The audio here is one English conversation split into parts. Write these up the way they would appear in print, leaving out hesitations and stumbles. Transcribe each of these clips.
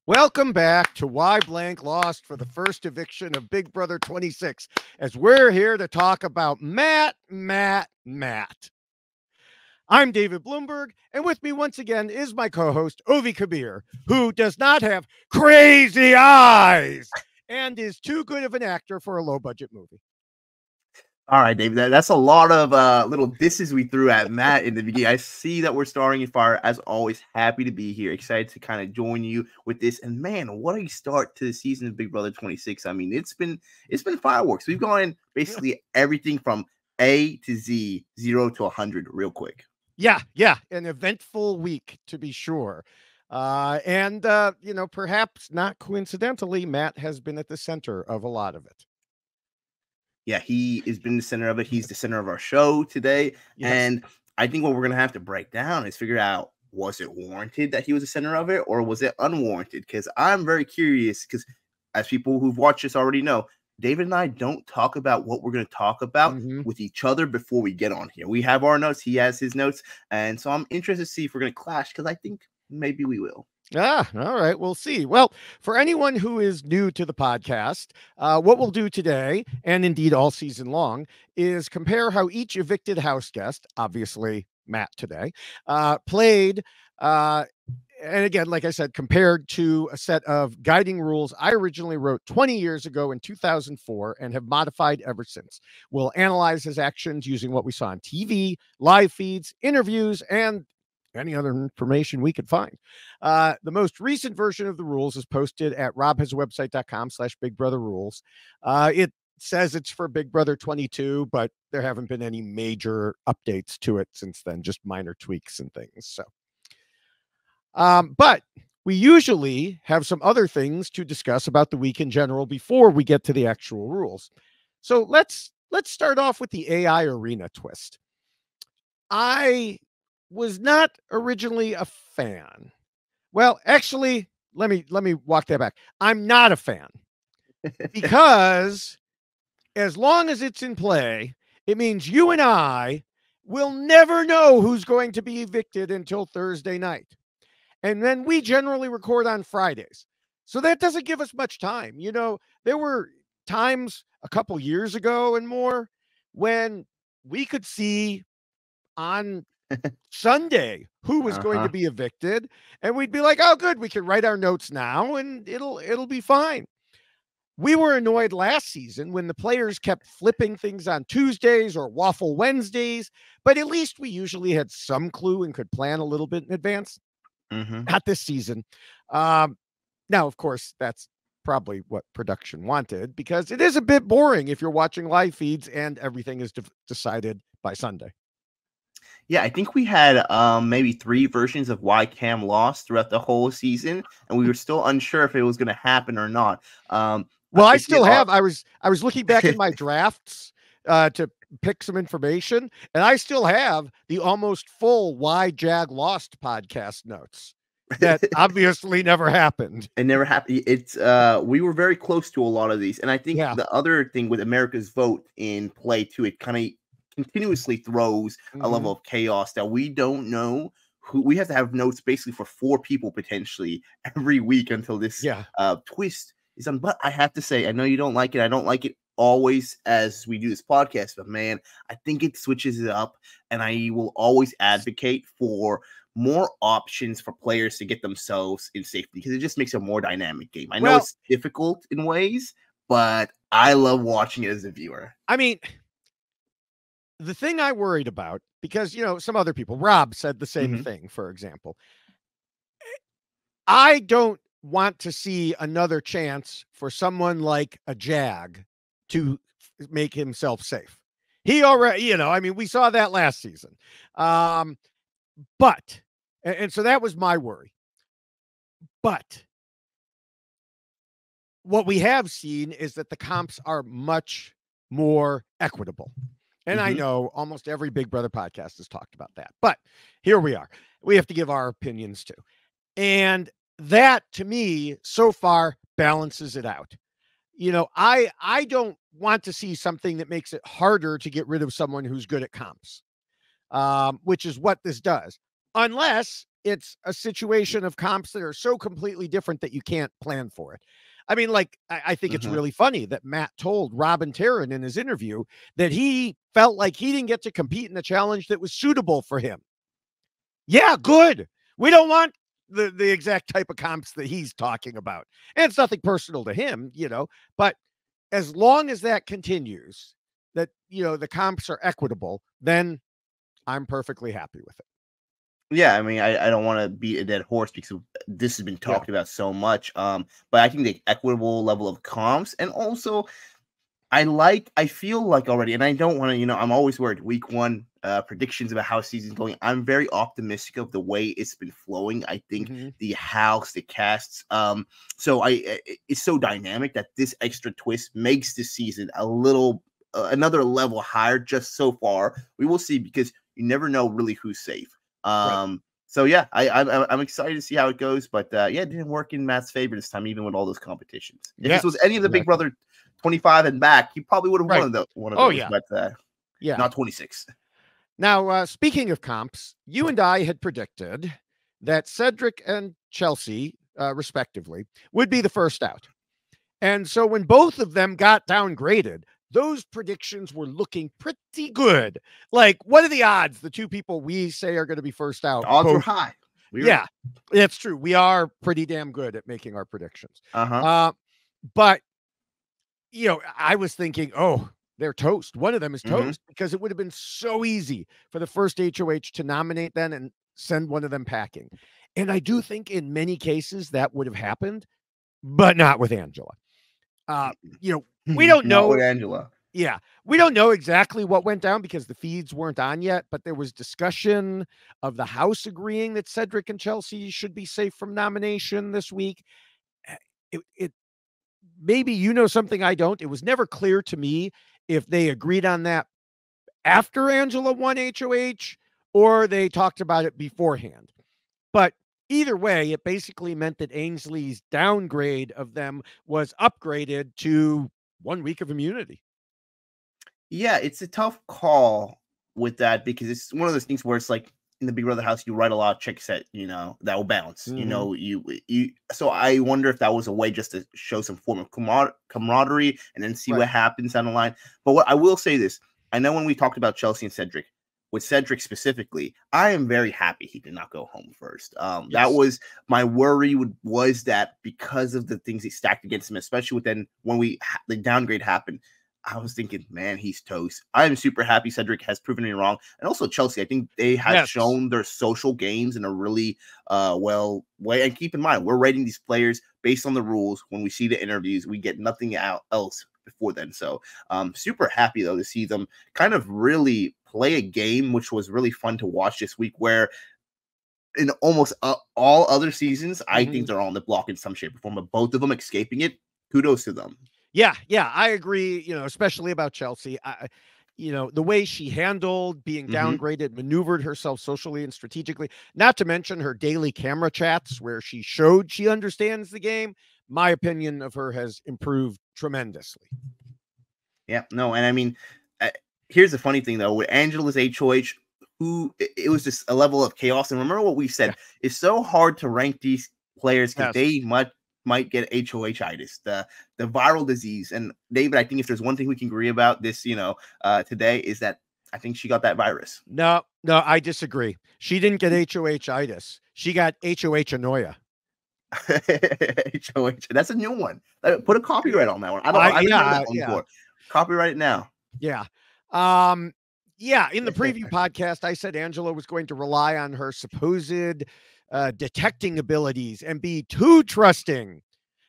Welcome back to Why Blank Lost for the first eviction of Big Brother 26, as we're here to talk about Matt. I'm David Bloomberg, and with me once again is my co-host, Kabir, who does not have crazy eyes and is too good of an actor for a low-budget movie. All right, David, that's a lot of little disses we threw at Matt in the beginning. I see that we're starting in fire. As always, happy to be here. Excited to kind of join you with this. And man, what a start to the season of Big Brother 26. I mean, it's been fireworks. We've gone basically everything from A to Z, 0 to 100 real quick. Yeah, an eventful week to be sure. Perhaps not coincidentally, Matt has been at the center of a lot of it. Yeah, he has been the center of it. He's the center of our show today. Yes. And I think what we're going to have to break down is figure out, was it warranted that he was the center of it, or was it unwarranted? Because I'm very curious, because as people who've watched this already know, David and I don't talk about what we're going to talk about with each other before we get on here. We have our notes. He has his notes. And so I'm interested to see if we're going to clash, because I think maybe we will. All right. We'll see. Well, for anyone who is new to the podcast, what we'll do today, and indeed all season long, is compare how each evicted house guest, obviously Matt today, played. And again, like I said, compared to a set of guiding rules I originally wrote 20 years ago in 2004 and have modified ever since. We'll analyze his actions using what we saw on TV, live feeds, interviews, and any other information we could find. The most recent version of the rules is posted at robhasawebsite.com/bigbrotherrules. It says it's for Big Brother 22, but there haven't been any major updates to it since then, just minor tweaks and things. So, but we usually have some other things to discuss about the week in general before we get to the actual rules. So let's start off with the AI arena twist. I was not originally a fan. Well, actually, let me walk that back. I'm not a fan because as long as it's in play, it means you and I will never know who's going to be evicted until Thursday night. And then we generally record on Fridays. So that doesn't give us much time. You know, there were times a couple years ago and more when we could see on Sunday who was going to be evicted, and we'd be like, oh good, we can write our notes now and it'll be fine. We were annoyed last season when the players kept flipping things on Tuesdays or waffle Wednesdays, but at least we usually had some clue and could plan a little bit in advance. Not this season. Now of course that's probably what production wanted, because it is a bit boring if you're watching live feeds and everything is decided by Sunday. Yeah, I think we had maybe 3 versions of why Cam lost throughout the whole season, and we were still unsure if it was going to happen or not. Well, I still have. I was looking back at my drafts to pick some information, and I still have the almost full Why Jag Lost podcast notes. That obviously never happened. It never happened. It's we were very close to a lot of these, and I think the other thing with America's vote in play too, it kind of continuously throws a level of chaos that we don't know who. We have to have notes basically for 4 people potentially every week until this twist is done. But I have to say, I know you don't like it. I don't like it always as we do this podcast, but man, I think it switches it up, and I will always advocate for more options for players to get themselves in safety, because it just makes a more dynamic game. I know it's difficult in ways, but I love watching it as a viewer. I mean, the thing I worried about, because, you know, some other people, Rob said the same thing, for example. I don't want to see another chance for someone like a Jag to make himself safe. He already, you know, I mean, we saw that last season. And so that was my worry. But what we have seen is that the comps are much more equitable. And I know almost every Big Brother podcast has talked about that, but here we are. We have to give our opinions too. And that, to me, so far balances it out. You know, I don't want to see something that makes it harder to get rid of someone who's good at comps, which is what this does. Unless it's a situation of comps that are so completely different that you can't plan for it. I mean, like, I think it's really funny that Matt told Robin Taryn in his interview that he felt like he didn't get to compete in the challenge that was suitable for him. Yeah, good. We don't want the exact type of comps that he's talking about. And it's nothing personal to him, but as long as that continues, that, the comps are equitable, then I'm perfectly happy with it. Yeah, I mean, I don't want to beat a dead horse because this has been talked about so much. But I think the equitable level of comps, and also I feel like already, and I don't want to, I'm always worried week one predictions about how season's going. I'm very optimistic of the way it's been flowing. I think the house, the casts, it's so dynamic that this extra twist makes this season a little another level higher. Just so far, we will see, because you never know really who's safe. Right. So yeah, I'm excited to see how it goes, but yeah, it didn't work in Matt's favor this time, even with all those competitions. If this was any of the Big Brother 25 and back, he probably would have won one of those. But not 26. Now, speaking of comps, you and I had predicted that Cedric and Chelsea, respectively, would be the first out. And so when both of them got downgraded, those predictions were looking pretty good. Like, what are the odds the two people we say are going to be first out? The odds were high. Yeah, that's true. We are pretty damn good at making our predictions. But, I was thinking, oh, they're toast. One of them is toast, because it would have been so easy for the first HOH to nominate them and send one of them packing. And I do think in many cases that would have happened, but not with Angela. We don't know with Angela. Yeah, we don't know exactly what went down because the feeds weren't on yet, but there was discussion of the House agreeing that Cedric and Chelsea should be safe from nomination this week. It maybe something I don't. It was never clear to me if they agreed on that after Angela won HOH or they talked about it beforehand. But either way, it basically meant that Ainsley's downgrade of them was upgraded to 1 week of immunity. Yeah, it's a tough call with that, because it's one of those things where it's like in the Big Brother house, you write a lot of checks that, that will bounce. So I wonder if that was a way just to show some form of camaraderie and then see what happens down the line. But what I will say this, I know when we talked about Chelsea and Cedric, with Cedric specifically, I am very happy he did not go home first. That was my worry, was that because of the things he stacked against him, especially when the downgrade happened, I was thinking, man, he's toast. I'm super happy Cedric has proven me wrong. And also Chelsea, I think they have shown their social games in a really well way. And keep in mind, we're rating these players based on the rules. When we see the interviews, we get nothing else before then. So super happy, though, to see them kind of really play a game, which was really fun to watch this week, where in almost all other seasons, I think they're on the block in some shape or form, but both of them escaping it, kudos to them. Yeah, I agree, especially about Chelsea. The way she handled being downgraded, maneuvered herself socially and strategically, not to mention her daily camera chats where she showed she understands the game. My opinion of her has improved tremendously. Yeah, no, and I mean, here's the funny thing, though. With Angela's HOH, it was just a level of chaos. And remember what we said, it's so hard to rank these players because they might get HOH-itis, the viral disease. And David, I think if there's one thing we can agree about this, today, is that I think she got that virus. No, I disagree. She didn't get HOH-itis. She got HOH-anoia. HOH. That's a new one. Put a copyright on that one. I didn't know that one before. Copyright it now. Yeah. In the preview podcast, I said Angela was going to rely on her supposed detecting abilities and be too trusting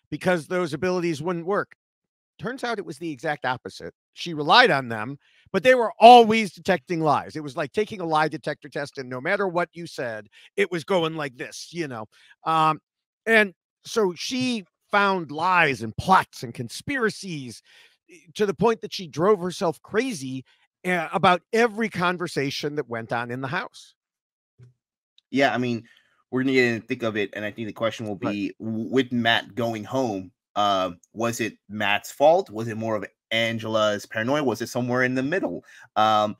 because those abilities wouldn't work. Turns out it was the exact opposite. She relied on them, but they were always detecting lies. It was like taking a lie detector test, and no matter what you said, it was going like this, and so she found lies and plots and conspiracies to the point that she drove herself crazy about every conversation that went on in the house. Yeah, I mean, we're going to get in the thick of it, and I think the question will be, with Matt going home, was it Matt's fault? Was it more of Angela's paranoia? Was it somewhere in the middle? I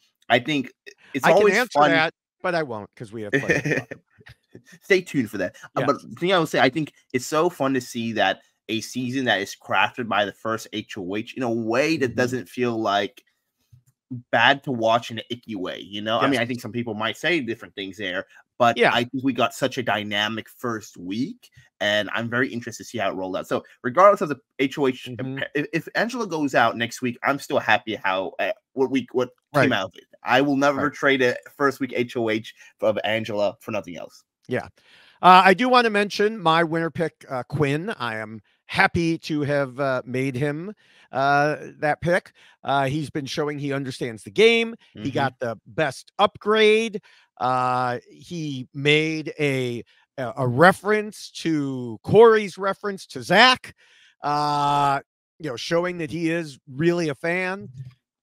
think it's always fun. That, but I won't, because we have plenty of stay tuned for that. Yes. But the thing I would say, I think it's so fun to see that a season that is crafted by the first HOH in a way that doesn't feel like bad to watch in an icky way, you know? I mean, I think some people might say different things there, but I think we got such a dynamic first week, and I'm very interested to see how it rolled out. So, regardless of the HOH, if Angela goes out next week, I'm still happy how what came out of it. I will never trade a first week HOH of Angela for nothing else. Yeah. I do want to mention my winner pick, Quinn. I am happy to have made him that pick. He's been showing he understands the game. He got the best upgrade. He made a reference to Corey's reference to Zach, showing that he is really a fan.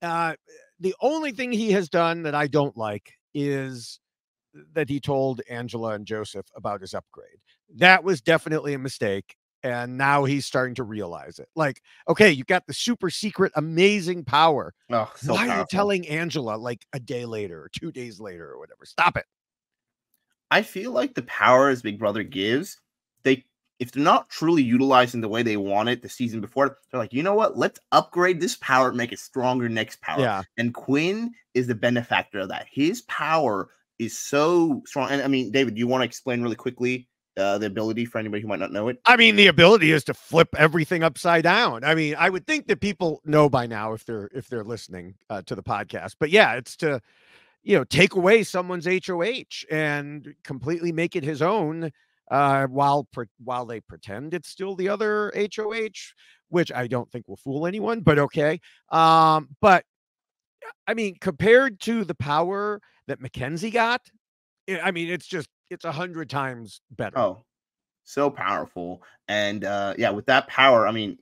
The only thing he has done that I don't like is that he told Angela and Joseph about his upgrade. That was definitely a mistake. And now he's starting to realize it. Like, okay, you've got the super secret, amazing power. Oh, so why powerful. are you telling Angela like a day later or 2 days later or whatever? Stop it. I feel like the power as Big Brother gives, if they're not truly utilizing the way they want it the season before, they're like, you know what? Let's upgrade this power, make it stronger next power. Yeah. And Quinn is the benefactor of that. His power is so strong. And I mean, David, do you want to explain really quickly the ability for anybody who might not know it? I mean, the ability is to flip everything upside down. I mean, I would think that people know by now if they're listening to the podcast. But yeah, it's to take away someone's HOH and completely make it his own while they pretend it's still the other HOH, which I don't think will fool anyone. But okay, but I mean, compared to the power that Mackenzie got, I mean, it's 100 times better. Oh, so powerful. And yeah, with that power, I mean,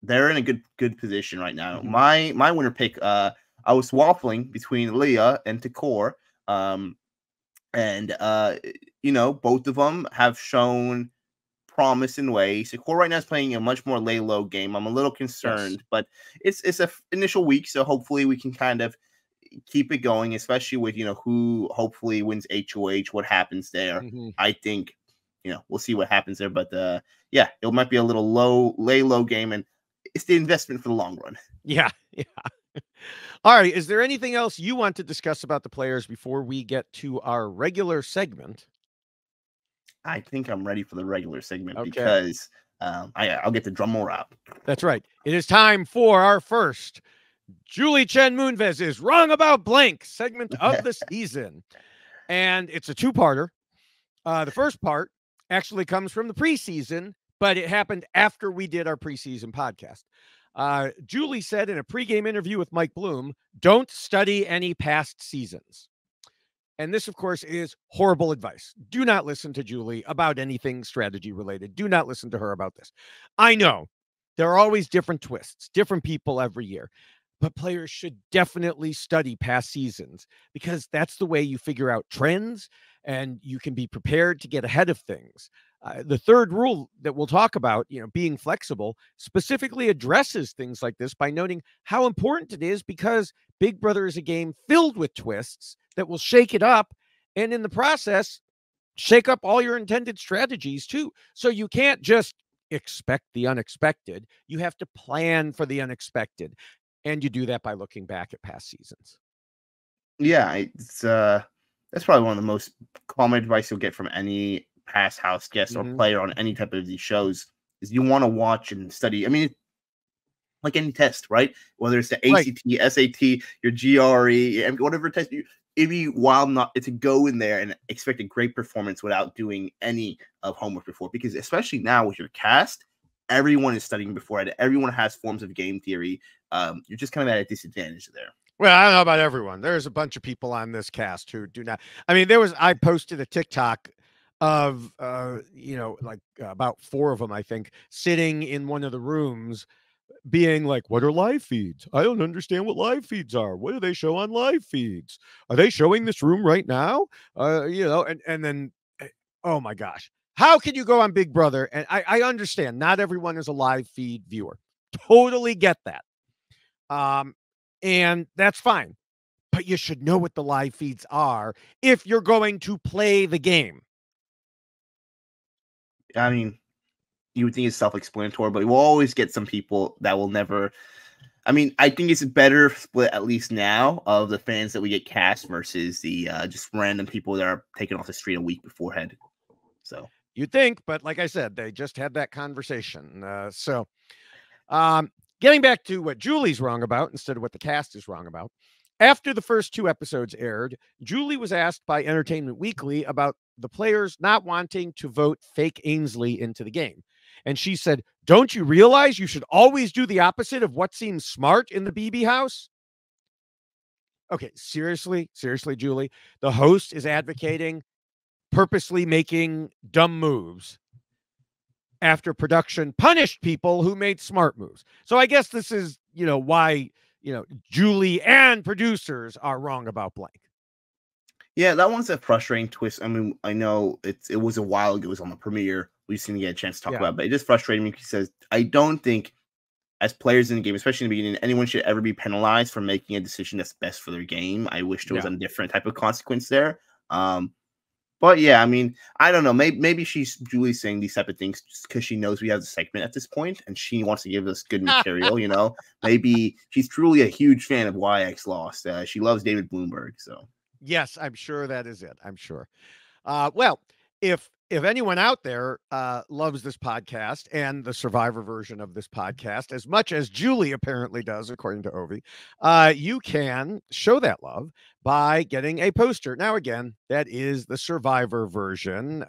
they're in a good position right now. My winner pick, I was waffling between Leah and Takor. And both of them have shown promise in ways. Takor right now is playing a much more lay low game. I'm a little concerned, but it's a initial week, so hopefully we can kind of keep it going, especially with who hopefully wins HOH, what happens there. I think we'll see what happens there, but yeah, it might be a little lay low game, and it's the investment for the long run. Yeah. All right, is there anything else you want to discuss about the players before we get to our regular segment? I think I'm ready for the regular segment because I'll get the drum roll out. That's right. It is time for our first Julie Chen Moonves is wrong about blank segment of the season. And it's a two-parter. The first part actually comes from the preseason, but it happened after we did our preseason podcast. Julie said in a pregame interview with Mike Bloom, don't study any past seasons. And this, of course, is horrible advice. Do not listen to Julie about anything strategy related. Do not listen to her about this. I know there are always different twists, different people every year, but players should definitely study past seasons because that's the way you figure out trends and you can be prepared to get ahead of things. The third rule that we'll talk about, being flexible, specifically addresses things like this by noting how important it is because Big Brother is a game filled with twists that will shake it up and in the process, shake up all your intended strategies too. So you can't just expect the unexpected. You have to plan for the unexpected. And you do that by looking back at past seasons. Yeah, it's that's probably one of the most common advice you'll get from any past house guest or player on any type of these shows is you want to watch and study. I mean, like any test, right? Whether it's the ACT, SAT, your GRE, whatever test it'd be wild not to go in there and expect a great performance without doing any of homework before, because especially now with your cast, everyone is studying before it. Everyone has forms of game theory. You're just kind of at a disadvantage there. Well, I don't know about everyone. There's a bunch of people on this cast who do not. I mean, I posted a TikTok of, about 4 of them, I think, sitting in one of the rooms being like, what are live feeds? I don't understand what live feeds are. What do they show on live feeds? Are they showing this room right now? And then, oh my gosh, how can you go on Big Brother? And I understand not everyone is a live feed viewer. Totally get that. And that's fine, but you should know what the live feeds are if you're going to play the game. I mean, you would think it's self-explanatory, but we'll always get some people that will never. I mean, I think it's a better split, at least now, of the fans that we get cast versus the just random people that are taken off the street a week beforehand. So you'd think, but like I said, they just had that conversation. Getting back to what Julie's wrong about instead of what the cast is wrong about. After the first 2 episodes aired, Julie was asked by Entertainment Weekly about the players not wanting to vote fake Ainsley into the game. And she said, "Don't you realize you should always do the opposite of what seems smart in the BB house?" Okay, seriously, Julie. The host is advocating purposely making dumb moves after production punished people who made smart moves. So I guess this is, why, Julie and producers are wrong about blank. Yeah, that one's a frustrating twist. I mean, I know it was a while ago. It was on the premiere. We just didn't get a chance to talk about it, but it just frustrated me because I don't think as players in the game, especially in the beginning, anyone should ever be penalized for making a decision that's best for their game. I wish there was a different type of consequence there. But yeah, I mean, I don't know. Maybe Julie's saying these type of things just because she knows we have the segment at this point and she wants to give us good material. Maybe she's truly a huge fan of why X lost. She loves David Bloomberg. So yes, I'm sure that is it. I'm sure. Well, if anyone out there loves this podcast and the Survivor version of this podcast as much as Julie apparently does, according to Ovi, you can show that love by getting a poster. Now, again, that is the Survivor version.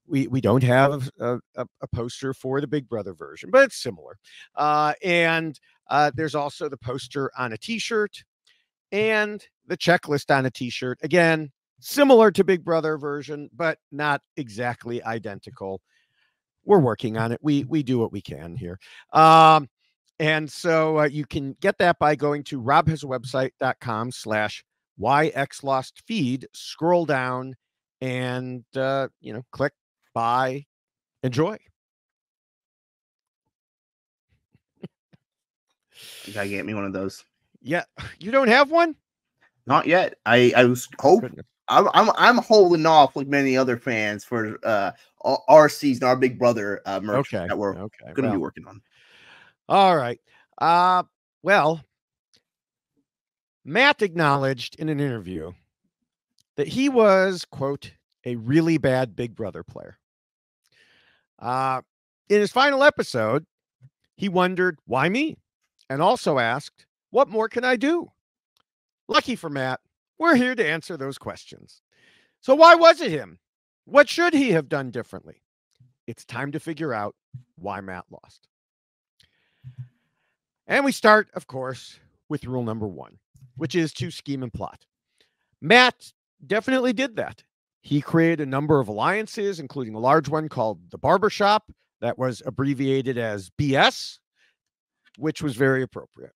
We don't have a poster for the Big Brother version, but it's similar. And there's also the poster on a T-shirt and the checklist on a T-shirt. Again, similar to Big Brother version, but not exactly identical. We're working on it. We do what we can here. And so you can get that by going to robhasawebsite.com/yxlostfeed, scroll down and, click buy, enjoy. You gotta get me one of those. Yeah. You don't have one? Not yet. I was hoping. I'm holding off like many other fans for our season, our Big Brother merch that we're going to be working on. All right. Well, Matt acknowledged in an interview that he was, quote, a really bad Big Brother player. In his final episode, he wondered, why me? And also asked, what more can I do? Lucky for Matt, we're here to answer those questions. So why was it him? What should he have done differently? It's time to figure out why Matt lost. And we start, of course, with rule number 1, which is to scheme and plot. Matt definitely did that. He created a number of alliances, including a large one called the Barbershop that was abbreviated as BS, which was very appropriate.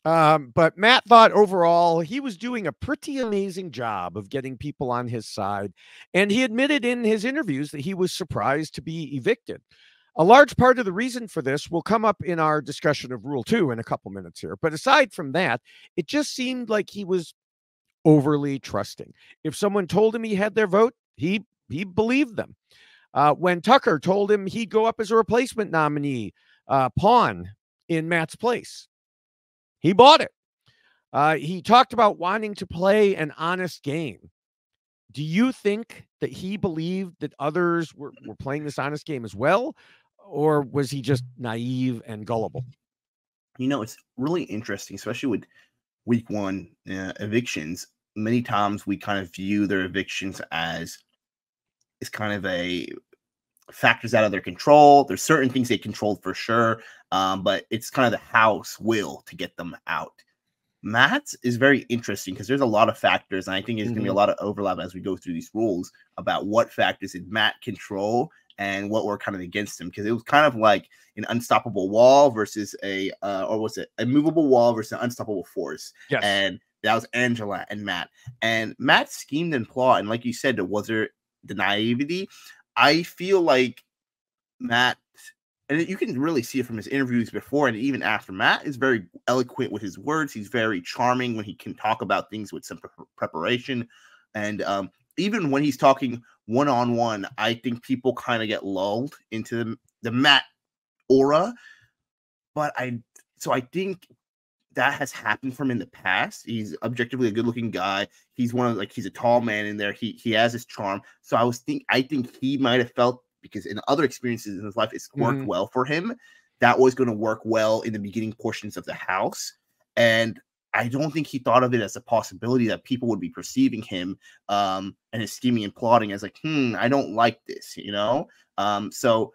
But Matt thought overall he was doing a pretty amazing job of getting people on his side. And he admitted in his interviews that he was surprised to be evicted. A large part of the reason for this will come up in our discussion of Rule 2 in a couple minutes here. But aside from that, it just seemed like he was overly trusting. If someone told him he had their vote, he believed them. When Tucker told him he'd go up as a replacement nominee, pawn in Matt's place, he bought it. He talked about wanting to play an honest game. Do you think that he believed that others were playing this honest game as well? Or was he just naive and gullible? It's really interesting, especially with week 1 evictions. Many times we kind of view their evictions as it's kind of a factors out of their control. There's certain things they controlled for sure, but it's kind of the house will to get them out. Matt's is very interesting because there's a lot of factors, and I think there's going to be a lot of overlap as we go through these rules about what factors did Matt control and what were kind of against him, because it was kind of like an unstoppable wall versus a movable wall versus an unstoppable force. Yes. And that was Angela and Matt. And Matt schemed and plot, and like you said, was there the naivety? I feel like Matt, and you can really see it from his interviews before and even after, Matt is very eloquent with his words. He's very charming when he can talk about things with some preparation. And even when he's talking one-on-one, I think people kind of get lulled into the Matt aura. But I think that has happened from in the past. He's objectively a good-looking guy. He's he's a tall man in there. He has his charm. So I think he might have felt, because in other experiences in his life, it's worked well for him, that was going to work well in the beginning portions of the house. And I don't think he thought of it as a possibility that people would be perceiving him and his scheming and plotting as like, I don't like this, So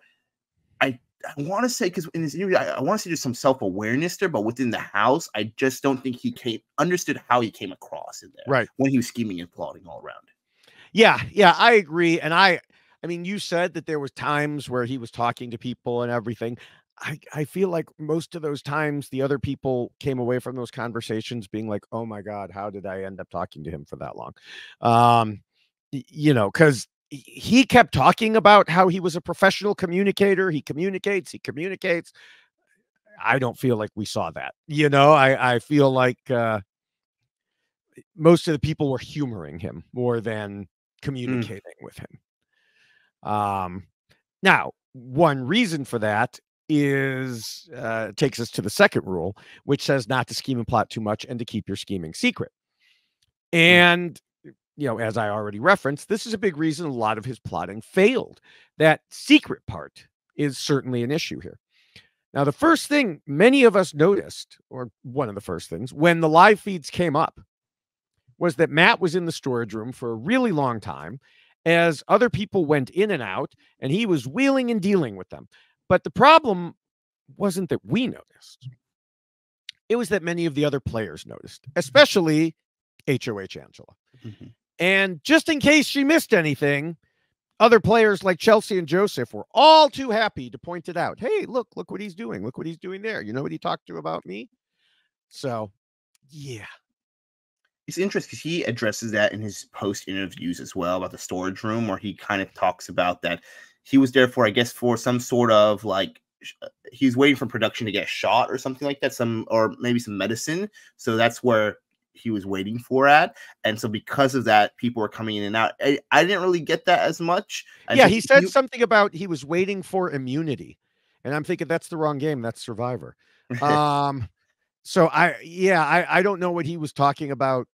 I want to say, because in his interview, I want to say there's some self-awareness there, but within the house, I just don't think he understood how he came across in there when he was scheming and plotting all around. Yeah, I agree. And I mean, you said that there was times where he was talking to people and everything. I feel like most of those times the other people came away from those conversations being like, oh my God, how did I end up talking to him for that long? Because he kept talking about how he was a professional communicator. He communicates. I don't feel like we saw that. I feel like most of the people were humoring him more than communicating with him. Now, one reason for that is takes us to the second rule, which says not to scheme and plot too much and to keep your scheming secret. And as I already referenced, this is a big reason a lot of his plotting failed. That secret part is certainly an issue here. Now, the first thing many of us noticed, or one of the first things, when the live feeds came up, was that Matt was in the storage room for a really long time as other people went in and out, and he was wheeling and dealing with them. But the problem wasn't that we noticed. It was that many of the other players noticed, especially HOH Angela. And just in case she missed anything, other players like Chelsea and Joseph were all too happy to point it out. Hey, look what he's doing. Look what he's doing there. You know what he talked to about me? So, yeah. It's interesting because he addresses that in his post interviews as well about the storage room, where he kind of talks about that he was there for, I guess, for some sort of he was waiting for production to get shot or something like that, or maybe some medicine. So that's where he was waiting for at. And so because of that, people were coming in and out. I didn't really get that as much. He said something about he was waiting for immunity. And I'm thinking that's the wrong game. That's Survivor. So I don't know what he was talking about.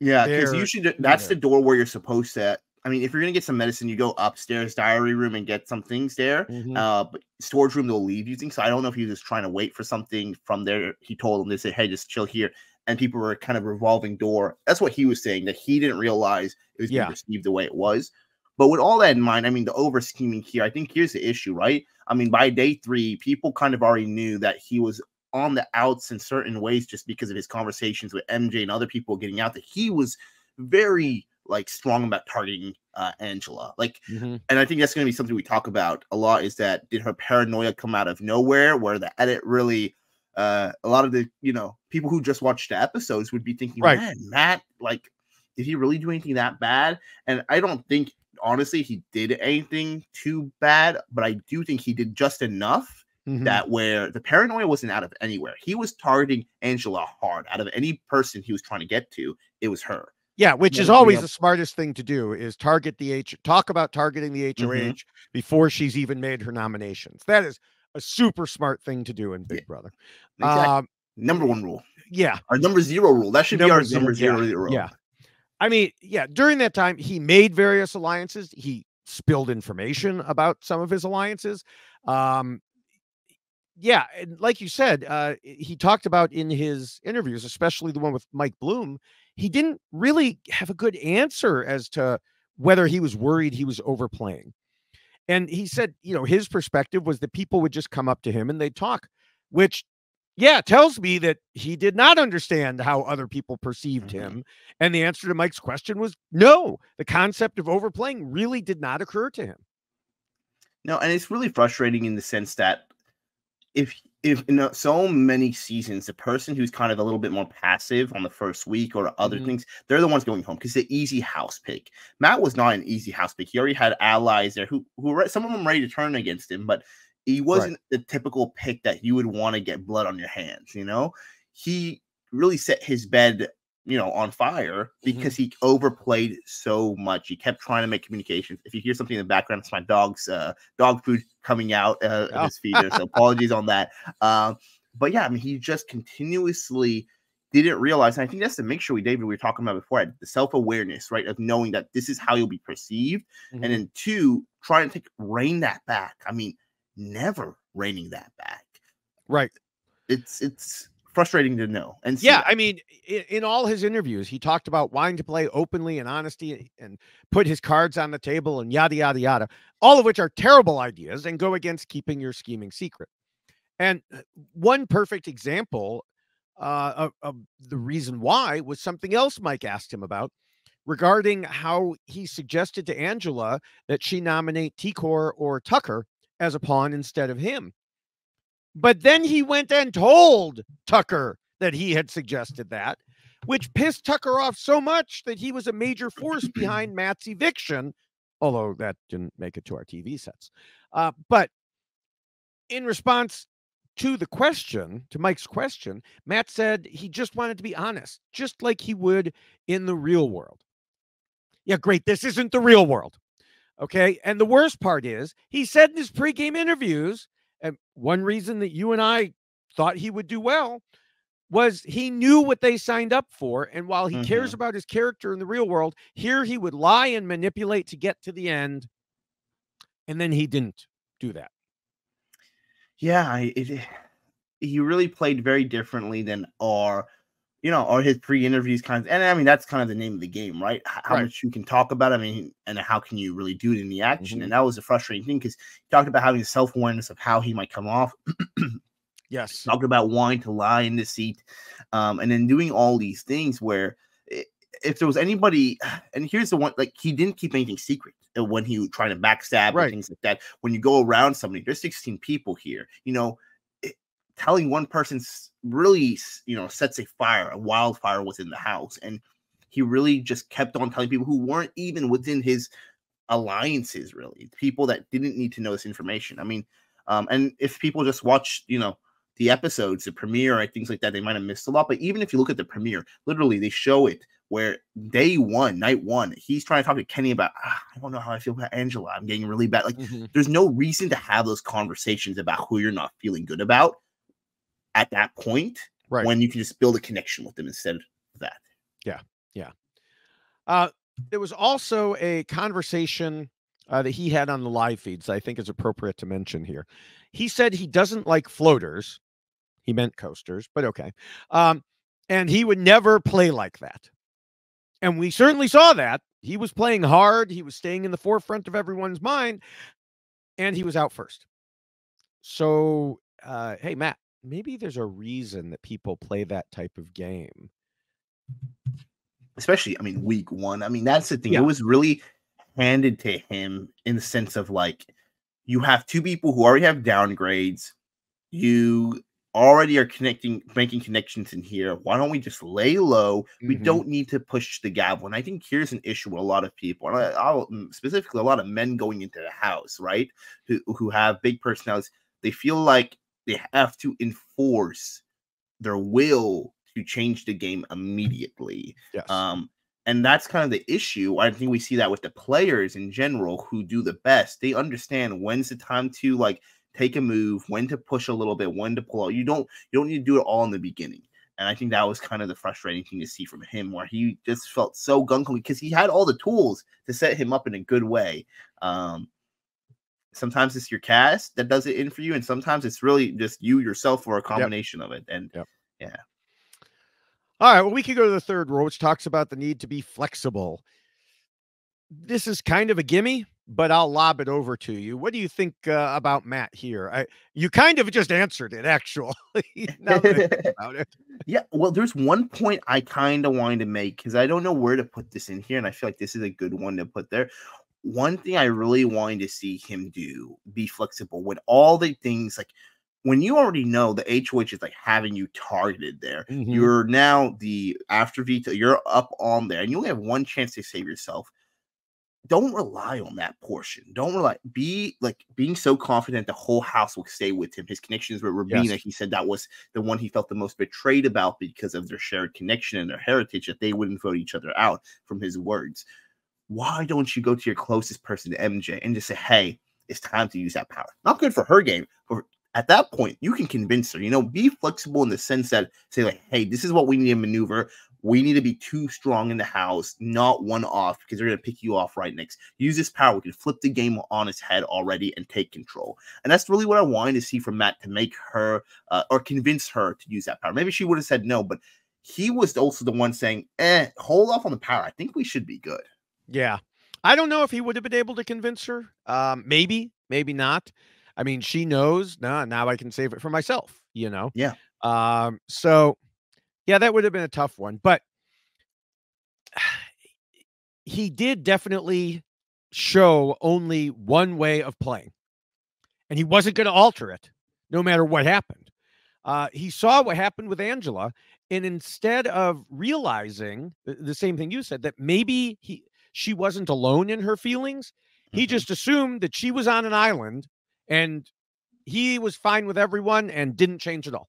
Yeah, because usually that's the door where you're supposed to. I mean, if you're gonna get some medicine, you go upstairs, diary room, and get some things there. But storage room they'll leave using. So I don't know if he was trying to wait for something from there. He told them, they said, "Hey, just chill here." And people were kind of revolving door. That's what he was saying, that he didn't realize it was being received the way it was. But with all that in mind, I mean, the over scheming here, I think here's the issue, right? I mean, by day 3, people kind of already knew that he was on the outs in certain ways just because of his conversations with MJ and other people getting out, that he was very strong about targeting Angela. And I think that's going to be something we talk about a lot, is that did her paranoia come out of nowhere, where the edit really a lot of the people who just watched the episodes would be thinking, man, Matt, did he really do anything that bad? And I don't think, honestly, he did anything too bad, but I do think he did just enough that where the paranoia wasn't out of anywhere. He was targeting Angela hard. Out of any person he was trying to get to, it was her. Yeah, which is always the smartest thing to do, is talk about targeting the HOH before she's even made her nominations. That is a super smart thing to do in Big Brother. Exactly. Number 1 rule. Yeah. Our number 0 rule. That should be our number 0 rule. Yeah. I mean, during that time, he made various alliances. He spilled information about some of his alliances. And like you said, he talked about in his interviews, especially the one with Mike Bloom, he didn't really have a good answer as to whether he was worried he was overplaying. And he said, his perspective was that people would just come up to him and they'd talk, which, tells me that he did not understand how other people perceived him. And the answer to Mike's question was no. The concept of overplaying really did not occur to him. No, and it's really frustrating in the sense that if in so many seasons, the person who's kind of a little bit more passive on the first week or other things, they're the ones going home because the easy house pick. Matt was not an easy house pick. He already had allies there who some of them ready to turn against him, but he wasn't the typical pick that you would want to get blood on your hands. He really set his bed on fire because he overplayed so much. He kept trying to make communications. If you hear something in the background, it's my dog's dog food coming out of his feeder. So apologies on that. But yeah, I mean, he just continuously didn't realize, and I think that's the mixture we were talking about before, the self-awareness, right, of knowing that this is how you'll be perceived, and then 2, trying to rein that back. I mean, never reining that back. Right. It's frustrating to know. And yeah, I mean, in all his interviews, he talked about wanting to play openly and honesty and put his cards on the table and yada, yada, yada, all of which are terrible ideas and go against keeping your scheming secret. And one perfect example of the reason why was something else Mike asked him about regarding how he suggested to Angela that she nominate Tikor or Tucker as a pawn instead of him. But then he went and told Tucker that he had suggested that, which pissed Tucker off so much that he was a major force behind Matt's eviction, although that didn't make it to our TV sets. But in response to the question, to Mike's question, Matt said he just wanted to be honest, just like he would in the real world. Yeah, great. This isn't the real world. Okay. And the worst part is he said in his pregame interviews, and one reason that you and I thought he would do well was he knew what they signed up for. And while he cares about his character in the real world, here he would lie and manipulate to get to the end. And then he didn't do that. Yeah, he really played very differently than or his pre-interviews kinds. And I mean, that's kind of the name of the game, right? How much you can talk about, I mean, and how can you really do it in the action? And that was a frustrating thing because he talked about having self-awareness of how he might come off. Yes. Talked about wanting to lie in the seat. And then doing all these things where if there was anybody, and here's the one, like he didn't keep anything secret when he was trying to backstab or things like that. When you go around somebody, there's 16 people here, telling one person really, sets a wildfire within the house. And he really just kept on telling people who weren't even within his alliances, really, people that didn't need to know this information. I mean, and if people just watch, the episodes, the premiere, things like that, they might have missed a lot. But even if you look at the premiere, literally they show it where night one, he's trying to talk to Kenny about, I don't know how I feel about Angela. I'm getting really bad. Like, there's no reason to have those conversations about who you're not feeling good about at that point, when you can just build a connection with them instead of that. Yeah. There was also a conversation that he had on the live feeds I think is appropriate to mention here. He said he doesn't like floaters. He meant coasters, but okay. And he would never play like that. And we certainly saw that. He was playing hard. He was staying in the forefront of everyone's mind, and he was out first. So, hey, Matt, maybe there's a reason that people play that type of game. Especially, I mean, week 1. I mean, that's the thing. It was really handed to him in the sense of like, you have 2 people who already have downgrades. You already are making connections in here. Why don't we just lay low? We don't need to push the gavel. And I think here's an issue with a lot of people, and specifically a lot of men going into the house, right? Who have big personalities. They feel like they have to enforce their will to change the game immediately. Yes. And that's kind of the issue. I think we see that with the players in general who do the best. They understand when's the time to like take a move, when to push a little bit, when to pull out. You don't need to do it all in the beginning. And I think that was kind of the frustrating thing to see from him, where he just felt so gung-ho because he had all the tools to set him up in a good way. Sometimes it's your cast that does it in for you, and sometimes it's really just you yourself or a combination of it. And yeah. All right, well, we could go to the third rule, which talks about the need to be flexible. This is kind of a gimme, but I'll lob it over to you. What do you think about Matt here? You kind of just answered it, actually. Now that I think about it. Yeah, well, there's one point I kind of wanted to make because I don't know where to put this in here, and I feel like this is a good one to put there. One thing I really wanted to see him do, be flexible with all the things like when you already know the HOH is like having you targeted there. You're now the after veto, you're up on there, and you only have one chance to save yourself. don't rely on that portion. Don't rely. Be like being so confident the whole house will stay with him. His connections with Rabina, he said that was the one he felt the most betrayed about because of their shared connection and their heritage, that they wouldn't vote each other out, from his words. Why don't you go to your closest person, MJ, and just say, hey, it's time to use that power? Not good for her game, but at that point, you can convince her, be flexible in the sense that say like, hey, this is what we need to maneuver. We need to be too strong in the house, not one off, because they're going to pick you off right next. Use this power. We can flip the game on its head already and take control. And that's really what I wanted to see from Matt, to make her or convince her to use that power. Maybe she would have said no, but he was also the one saying, hold off on the power. I think we should be good. Yeah. I don't know if he would have been able to convince her. Maybe not. I mean, she knows, now I can save it for myself, Yeah. So yeah, that would have been a tough one, but he did definitely show only one way of playing, and he wasn't going to alter it no matter what happened. He saw what happened with Angela, and instead of realizing the same thing you said, that maybe she wasn't alone in her feelings, he just assumed that she was on an island and he was fine with everyone and didn't change at all.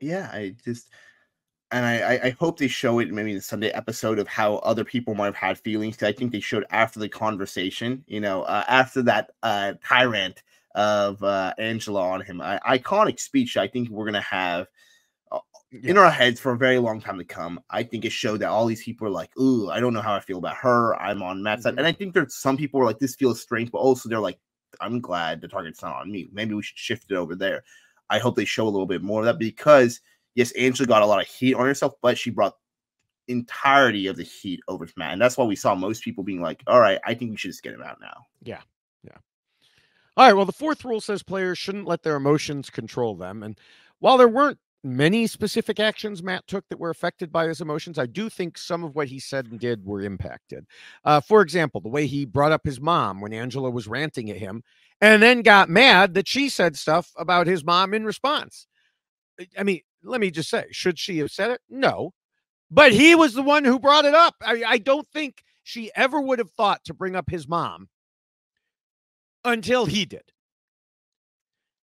Yeah, I hope they show it maybe in the Sunday episode of how other people might have had feelings. Because I think they showed after the conversation, after that tyrant of Angela on him, iconic speech. I think we're gonna have in our heads for a very long time to come. I think it showed that all these people are like, ooh, I don't know how I feel about her. I'm on Matt's side. And I think there's some people who are like, this feels strange, but also they're like, I'm glad the target's not on me. Maybe we should shift it over there. I hope they show a little bit more of that, because yes, Angela got a lot of heat on herself, but she brought entirety of the heat over to Matt. And that's why we saw most people being like, all right, I think we should just get him out now. Yeah. All right. Well, the fourth rule says players shouldn't let their emotions control them. And while there weren't many specific actions Matt took that were affected by his emotions, I do think some of what he said and did were impacted. For example, the way he brought up his mom when Angela was ranting at him, and then got mad that she said stuff about his mom in response. I mean, let me just say, should she have said it? No. But he was the one who brought it up. I don't think she ever would have thought to bring up his mom until he did.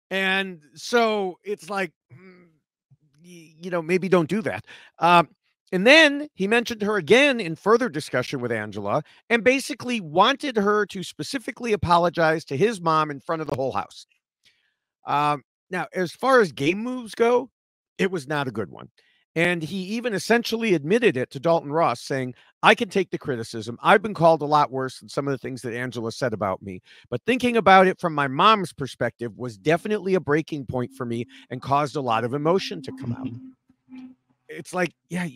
And so it's like, maybe don't do that. And then he mentioned her again in further discussion with Angela, and basically wanted her to specifically apologize to his mom in front of the whole house. Now, as far as game moves go, it was not a good one. And he even essentially admitted it to Dalton Ross, saying, I can take the criticism. I've been called a lot worse than some of the things that Angela said about me. But thinking about it from my mom's perspective was definitely a breaking point for me and caused a lot of emotion to come out. It's like, yeah,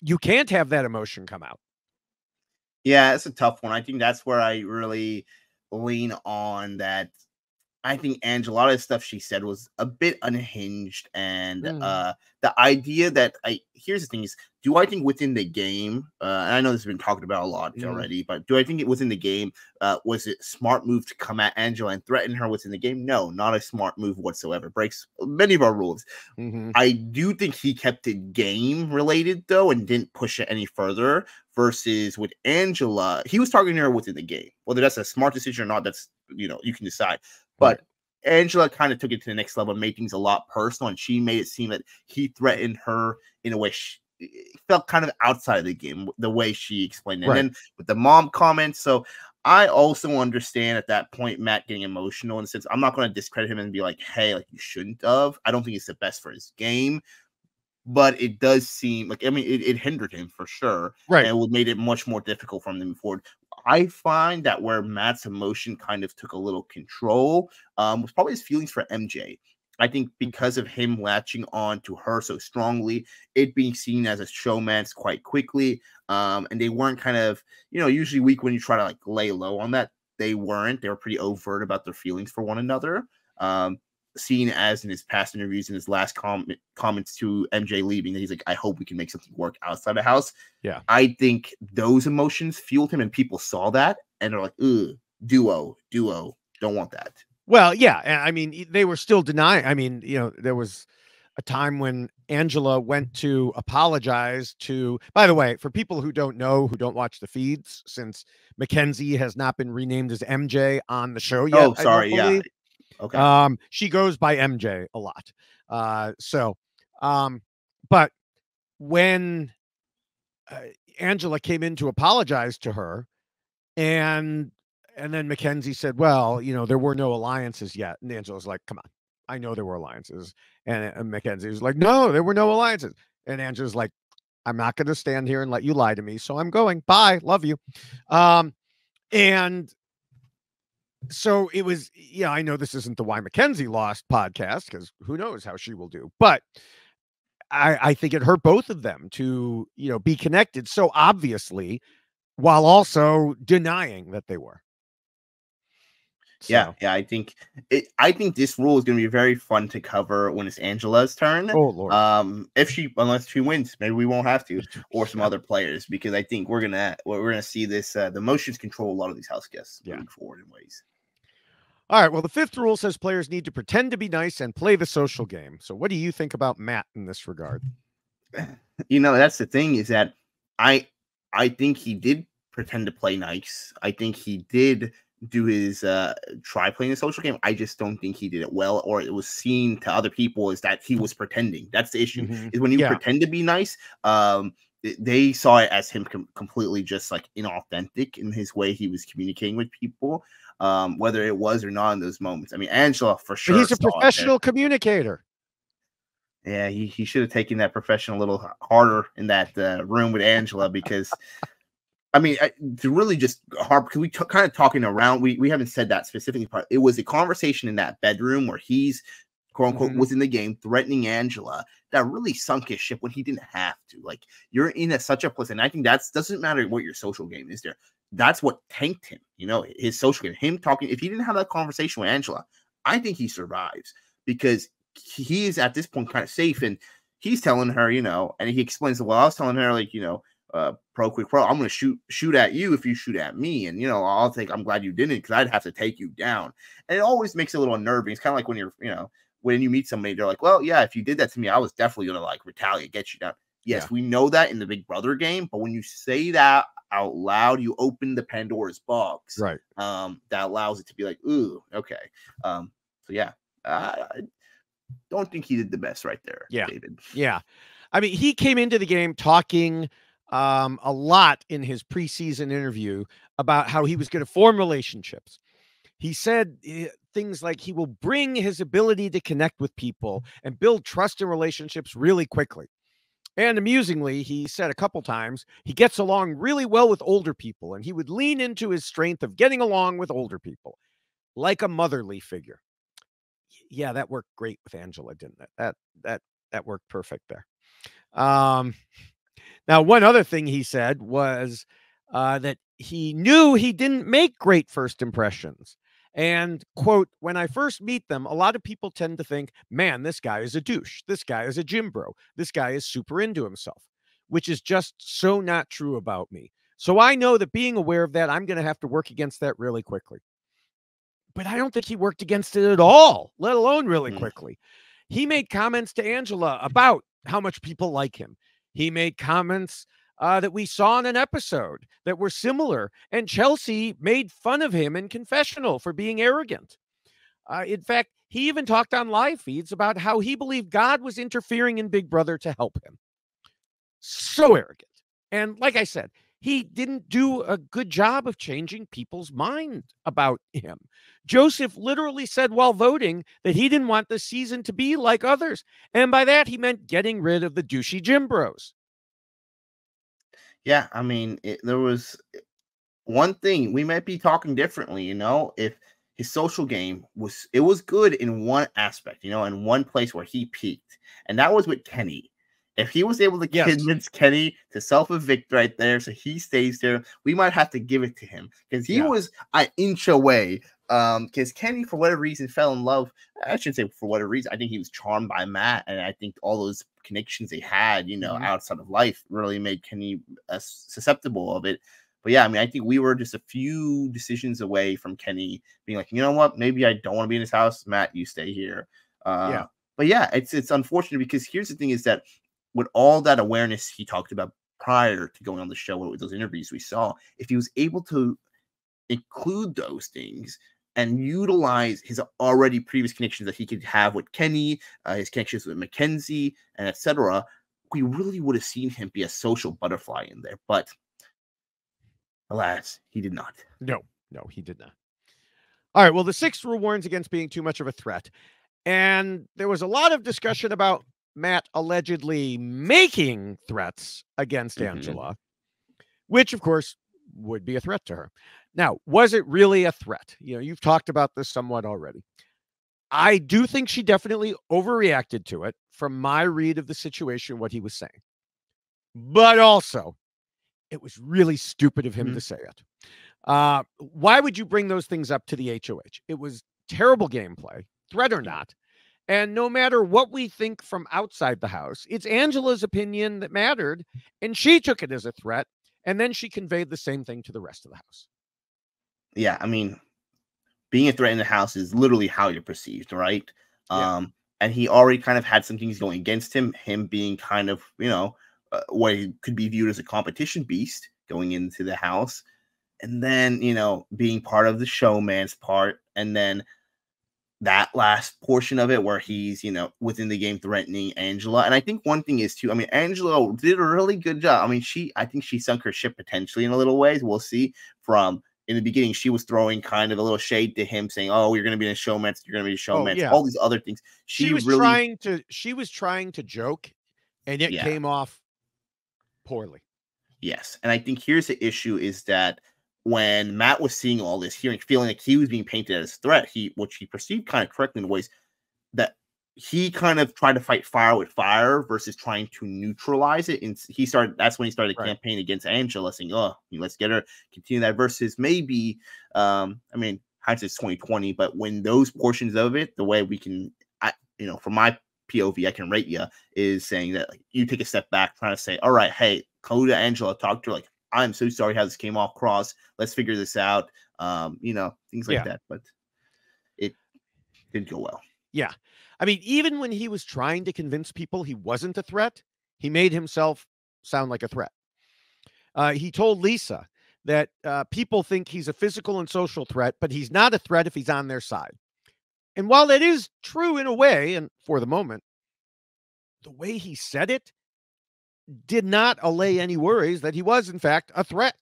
you can't have that emotion come out. Yeah, it's a tough one. I think that's where I really lean on that. I think Angela, a lot of the stuff she said was a bit unhinged, and the idea that here's the thing is, do I think within the game, and I know this has been talked about a lot already, but do I think it was in the game? Was it smart move to come at Angela and threaten her within the game? No, not a smart move whatsoever. Breaks many of our rules. I do think he kept it game related though, and didn't push it any further. Versus with Angela, he was targeting her within the game. Whether that's a smart decision or not, that's you can decide. But Angela kind of took it to the next level, made things a lot personal, and she made it seem that he threatened her in a way it felt kind of outside of the game, the way she explained it. And then with the mom comments, so I also understand at that point Matt getting emotional in the sense, I'm not going to discredit him and be like, hey, like you shouldn't have. I don't think it's the best for his game. But it does seem like, I mean, it hindered him for sure. Right. And it made it much more difficult for him to move forward. I find that where Matt's emotion kind of took a little control was probably his feelings for MJ. I think because of him latching on to her so strongly, it being seen as a showman's quite quickly. And they weren't kind of, usually weak when you try to like lay low on that. They weren't. They were pretty overt about their feelings for one another. Seen as in his past interviews and his last comments to MJ leaving, that he's like, I hope we can make something work outside the house. Yeah. I think those emotions fueled him, and people saw that and they're like, ugh, duo, don't want that. Well, yeah. I mean, they were still denying. I mean, there was a time when Angela went to apologize to, by the way, for people who don't know, who don't watch the feeds, since Mackenzie has not been renamed as MJ on the show yet, Oh, I don't sorry. Yeah. believe. Okay. She goes by MJ a lot. But when Angela came in to apologize to her, and then Mackenzie said, well, there were no alliances yet. And Angela's like, come on, I know there were alliances. And Mackenzie was like, no, there were no alliances. And Angela's like, I'm not going to stand here and let you lie to me. So I'm going. Bye. Love you. And so it was, I know this isn't the Why Mackenzie Lost podcast, because who knows how she will do. But I think it hurt both of them to, be connected so obviously, while also denying that they were. So. Yeah. I think this rule is going to be very fun to cover when it's Angela's turn. Oh Lord. Unless she wins, maybe we won't have to, or some other players, because I think we're gonna see this. The motions control a lot of these house guests moving forward in ways. All right. Well, the fifth rule says players need to pretend to be nice and play the social game. So, what do you think about Matt in this regard? That's the thing, is that I think he did pretend to play nice. I think he did do his try playing the social game. I just don't think he did it well, or it was seen to other people as that he was pretending. That's the issue. Is when you pretend to be nice, they saw it as him completely just like inauthentic in his way he was communicating with people, whether it was or not in those moments. I mean, Angela for sure. But he's a professional communicator. Yeah, he should have taken that profession a little harder in that room with Angela, because I mean, to really just hard, because we kind of talking around. We haven't said that specifically part. It was a conversation in that bedroom where he's quote unquote was in the game threatening Angela that really sunk his ship when he didn't have to. Like, you're in such a place, and I think doesn't matter what your social game is there. That's what tanked him. His social game, him talking. If he didn't have that conversation with Angela, I think he survives, because he is at this point kind of safe, and he's telling her, and he explains, well, I was telling her, like, pro quick pro, I'm going to shoot at you if you shoot at me. And, I'm glad you didn't, because I'd have to take you down. And it always makes it a little unnerving. It's kind of like when you're, when you meet somebody, they're like, well, yeah, if you did that to me, I was definitely going to like retaliate, get you down. Yes, we know that in the Big Brother game, but when you say that out loud, you open the Pandora's box. Right. That allows it to be like, ooh, okay. So yeah, I don't think he did the best right there, David. Yeah. I mean, he came into the game talking a lot in his preseason interview about how he was going to form relationships. He said things like he will bring his ability to connect with people and build trust in relationships really quickly. And amusingly, he said a couple times he gets along really well with older people, and he would lean into his strength of getting along with older people like a motherly figure. Yeah, that worked great with Angela, didn't it? That worked perfect there. Now, one other thing he said was that he knew he didn't make great first impressions. And, quote, when I first meet them, a lot of people tend to think, man, this guy is a douche. This guy is a gym bro. This guy is super into himself, which is just so not true about me. So I know that being aware of that, I'm going to have to work against that really quickly. But I don't think he worked against it at all, let alone really quickly. He made comments to Angela about how much people like him. He made comments that we saw in an episode that were similar, and Chelsea made fun of him in confessional for being arrogant. In fact, he even talked on live feeds about how he believed God was interfering in Big Brother to help him. So arrogant. And like I said, he didn't do a good job of changing people's mind about him. Joseph literally said while voting that he didn't want the season to be like others. And by that, he meant getting rid of the douchey gym bros. Yeah, I mean, there was one thing we might be talking differently, if his social game was good in one aspect, in one place where he peaked, and that was with Kenny. If he was able to convince Kenny to self-evict right there so he stays there, we might have to give it to him, because he was an inch away. Because Kenny, for whatever reason, fell in love. I shouldn't say for whatever reason. I think he was charmed by Matt, and I think all those connections they had, outside of life, really made Kenny susceptible of it. But yeah, I mean, I think we were just a few decisions away from Kenny being like, you know what, maybe I don't want to be in his house. Matt, you stay here. But yeah, it's unfortunate because here's the thing is that with all that awareness he talked about prior to going on the show with those interviews we saw, if he was able to include those things and utilize his already previous connections that he could have with Kenny, his connections with Mackenzie, and etc., we really would have seen him be a social butterfly in there. But alas, he did not. No, he did not. All right, well, the sixth rule warns against being too much of a threat. And there was a lot of discussion about Matt allegedly making threats against Angela, which, of course, would be a threat to her. Now, was it really a threat? You've talked about this somewhat already. I do think she definitely overreacted to it from my read of the situation, what he was saying. But also, it was really stupid of him to say it. Why would you bring those things up to the HOH? It was terrible gameplay, threat or not. And no matter what we think from outside the house, it's Angela's opinion that mattered. And she took it as a threat. And then she conveyed the same thing to the rest of the house. Yeah, I mean, being a threat in the house is literally how you're perceived, right? Yeah. And he already kind of had some things going against him being kind of, what he could be viewed as a competition beast going into the house. And then, being part of the showman's part. And then that last portion of it where he's, within the game threatening Angela. And I think one thing is too, I mean, Angela did a really good job. I mean, I think she sunk her ship potentially in a little ways. We'll see. From in the beginning, she was throwing kind of a little shade to him saying, oh, you're going to be in a showman. You're going to be a showman. All these other things. She was trying to joke, and it came off poorly. Yes. And I think here's the issue is that when Matt was seeing all this, feeling like he was being painted as a threat, which he perceived kind of correctly in ways that he kind of tried to fight fire with fire versus trying to neutralize it. And that's when he started a campaign against Angela, saying, oh, let's get her, continue that versus maybe, I mean, hindsight's 2020, but when those portions of it, the way we can, from my POV, I can rate you, is saying that you take a step back, trying to say, all right, hey, go to Angela, talk to her, like, I'm so sorry how this came off cross. Let's figure this out. Things like that. But it didn't go well. Yeah. I mean, even when he was trying to convince people he wasn't a threat, he made himself sound like a threat. He told Lisa that people think he's a physical and social threat, but he's not a threat if he's on their side. And while that is true in a way, and for the moment, the way he said it did not allay any worries that he was, in fact, a threat.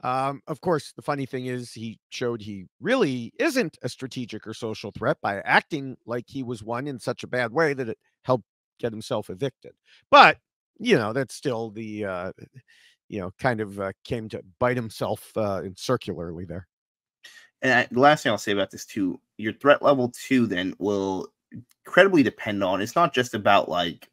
Of course, the funny thing is he showed he really isn't a strategic or social threat by acting like he was one in such a bad way that it helped get himself evicted. But, that's still the, kind of came to bite himself circularly there. And the last thing I'll say about this too, your threat level 2 then will incredibly depend on, it's not just about like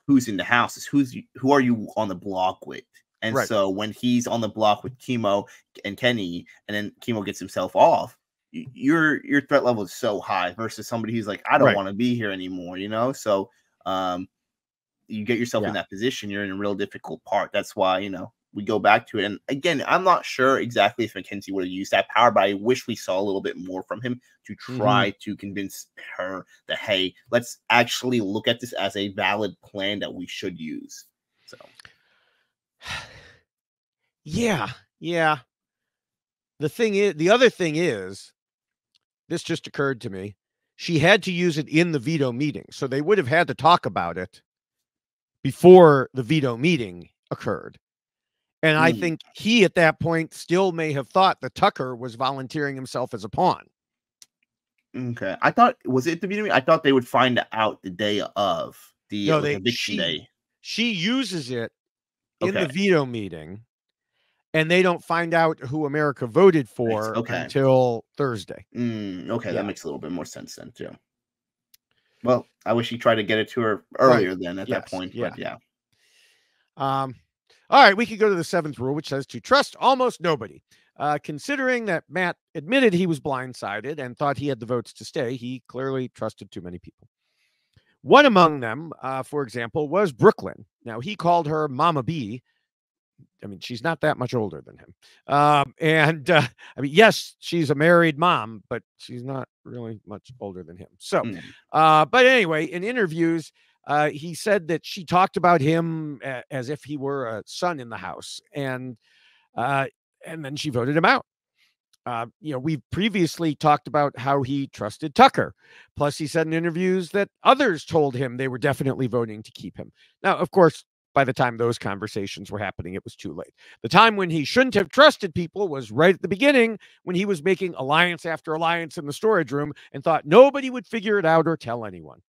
who's in the house, it's who are you on the block with. And so when he's on the block with Chemo and Kenny, and then Chemo gets himself off, your threat level is so high versus somebody who's like, I don't want to be here anymore, So you get yourself in that position, you're in a real difficult part. That's why, we go back to it. And again, I'm not sure exactly if Mackenzie would have used that power, but I wish we saw a little bit more from him to try to convince her that, hey, let's actually look at this as a valid plan that we should use. So, yeah. The other thing is, this just occurred to me. She had to use it in the veto meeting. So they would have had to talk about it before the veto meeting occurred. And I think he, at that point, still may have thought that Tucker was volunteering himself as a pawn. Okay. I thought, was it the veto meeting? I thought they would find out the day of the eviction day. She uses it in the veto meeting, and they don't find out who America voted for until Thursday. That makes a little bit more sense then, too. Well, I wish he tried to get it to her earlier then at that point, but yeah. All right, we could go to the seventh rule, which says to trust almost nobody. Considering that Matt admitted he was blindsided and thought he had the votes to stay, he clearly trusted too many people. One among them, for example, was Brooklyn. Now, he called her Mama B, I mean, she's not that much older than him. I mean, yes, she's a married mom, but she's not really much older than him. So, but anyway, in interviews, he said that she talked about him as if he were a son in the house, and then she voted him out. We've previously talked about how he trusted Tucker. Plus, he said in interviews that others told him they were definitely voting to keep him. Now, of course, by the time those conversations were happening, it was too late. The time when he shouldn't have trusted people was right at the beginning, when he was making alliance after alliance in the storage room and thought nobody would figure it out or tell anyone.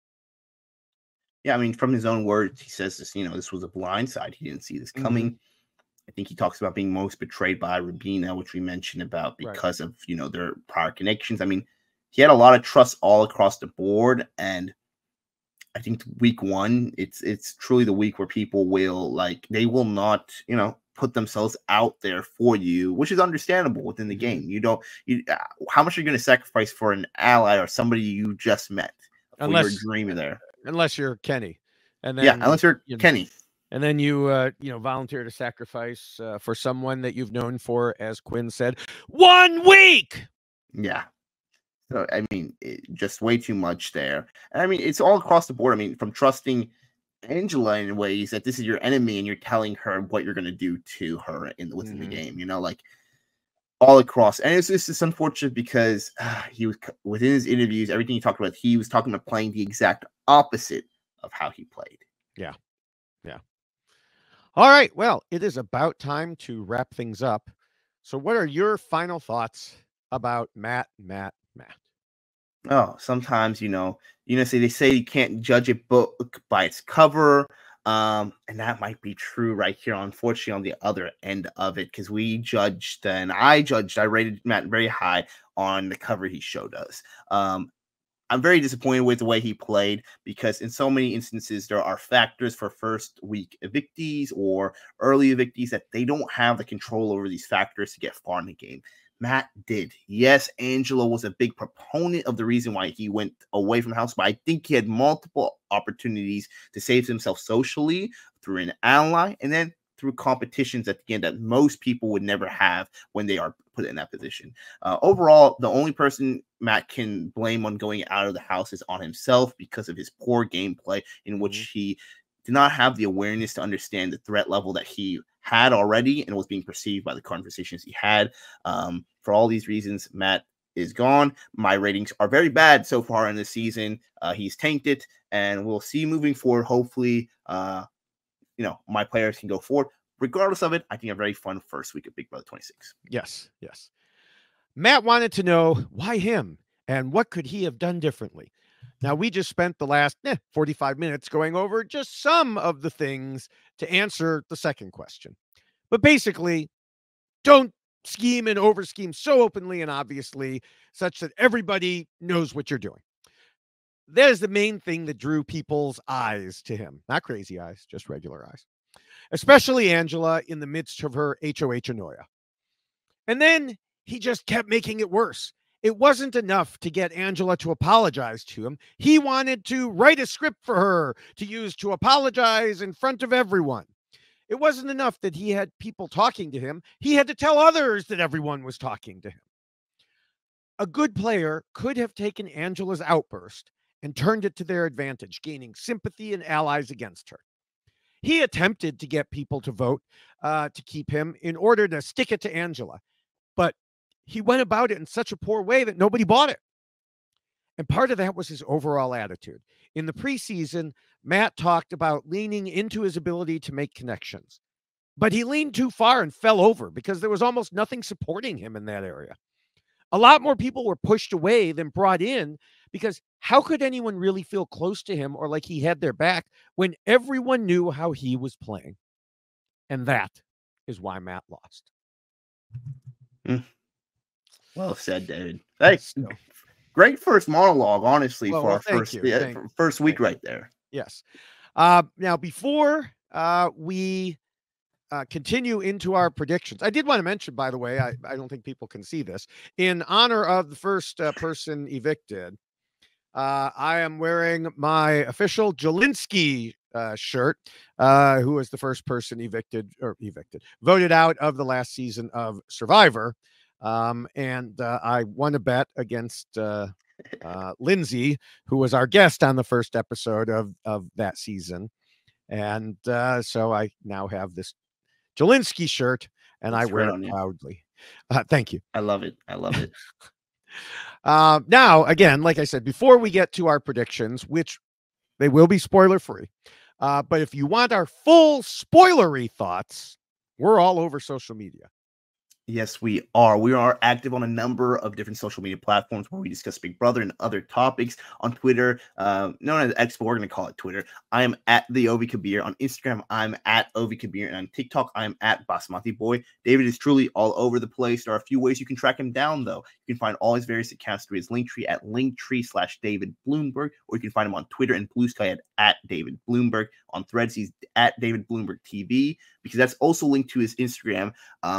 Yeah, I mean, from his own words, he says this, this was a blindside. He didn't see this coming. I think he talks about being most betrayed by Rabina, which we mentioned about because of, their prior connections. I mean, he had a lot of trust all across the board. And I think week one, it's truly the week where people will they will not, put themselves out there for you, which is understandable within the game. How much are you going to sacrifice for an ally or somebody you just met? Unless you're dreaming there. Unless you're Kenny. And then, unless you're Kenny. And then you volunteer to sacrifice for someone that you've known for, as Quinn said, 1 week. Yeah. So, I mean, just way too much there. And I mean, it's all across the board. I mean, from trusting Angela in ways that this is your enemy and you're telling her what you're going to do to her within the game, all across. And it's just unfortunate because he was, within his interviews, everything he talked about, he was talking about playing the exact opposite of how he played. Yeah. Yeah. All right. Well, it is about time to wrap things up. So what are your final thoughts about Matt? Oh, sometimes, they say you can't judge a book by its cover. And that might be true right here, unfortunately, on the other end of it, because I rated Matt very high on the cover he showed us. I'm very disappointed with the way he played because in so many instances, there are factors for first week evictees or early evictees that they don't have the control over these factors to get far in the game. Matt did. Yes, Angela was a big proponent of the reason why he went away from the house, but I think he had multiple opportunities to save himself socially through an ally and then through competitions at the end that most people would never have when they are put in that position. Overall, the only person Matt can blame on going out of the house is on himself because of his poor gameplay, in which he did not have the awareness to understand the threat level that he had already and was being perceived by the conversations he had. For all these reasons, Matt is gone. My ratings are very bad so far in the season. He's tanked it, and we'll see moving forward. Hopefully, my players can go forward. Regardless of it, I think a very fun first week of Big Brother 26. Yes. Matt wanted to know why him and what could he have done differently. Now, we just spent the last 45 minutes going over just some of the things to answer the second question. But basically, don't scheme and over scheme so openly and obviously such that everybody knows what you're doing. That is the main thing that drew people's eyes to him. Not crazy eyes, just regular eyes. Especially Angela in the midst of her HOH annoia. And then he just kept making it worse. It wasn't enough to get Angela to apologize to him. He wanted to write a script for her to use to apologize in front of everyone. It wasn't enough that he had people talking to him. He had to tell others that everyone was talking to him. A good player could have taken Angela's outburst and turned it to their advantage, gaining sympathy and allies against her. He attempted to get people to vote to keep him in order to stick it to Angela, but he went about it in such a poor way that nobody bought it. And part of that was his overall attitude. In the preseason, Matt talked about leaning into his ability to make connections, but he leaned too far and fell over because there was almost nothing supporting him in that area. A lot more people were pushed away than brought in because how could anyone really feel close to him or like he had their back when everyone knew how he was playing? And that is why Matt lost. Well said, David. Hey, great first monologue, honestly, for our first week right there. Yes. Now, before we continue into our predictions, I did want to mention, by the way, I don't think people can see this, in honor of the first person evicted, I am wearing my official Jelinski shirt, who was the first person voted out of the last season of Survivor. And I won a bet against Lindsay, who was our guest on the first episode of that season. And so I now have this Jelinski shirt, and I wear it proudly. Thank you. I love it. I love it. Now, again, like I said, before we get to our predictions, which they will be spoiler free, but if you want our full spoilery thoughts, we're all over social media. Yes, we are. We are active on a number of different social media platforms where we discuss Big Brother and other topics. On Twitter, known as X, but we're going to call it Twitter. I am at the Ovi Kabir. On Instagram, I'm at Ovi Kabir. And on TikTok, I'm at Basmati Boy. David is truly all over the place. There are a few ways you can track him down, though. You can find all his various accounts through his Linktree at Linktree/David Bloomberg, or you can find him on Twitter and Blue Sky at David Bloomberg. On Threads, he's at David Bloomberg TV, because that's also linked to his Instagram.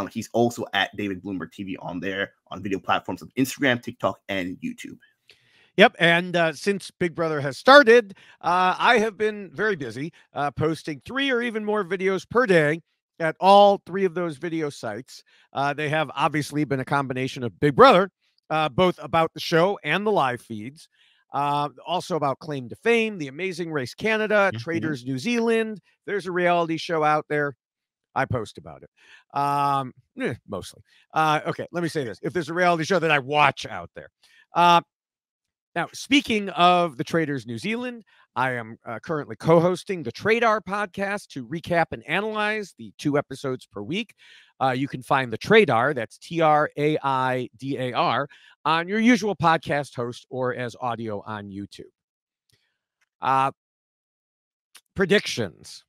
He's also at David Bloomberg TV on there on video platforms of Instagram, TikTok, and YouTube. Yep. And since Big Brother has started, I have been very busy posting 3 or even more videos per day at all 3 of those video sites. They have obviously been a combination of Big Brother, both about the show and the live feeds. Also about Claim to Fame, The Amazing Race Canada, Traders New Zealand. There's a reality show out there. I post about it. Mostly. Okay, let me say this. If there's a reality show that I watch out there. Now, speaking of the Traders New Zealand, I am currently co-hosting the Tradar podcast to recap and analyze the 2 episodes per week. You can find the Tradar, that's TRAIDAR, on your usual podcast host or as audio on YouTube. Predictions.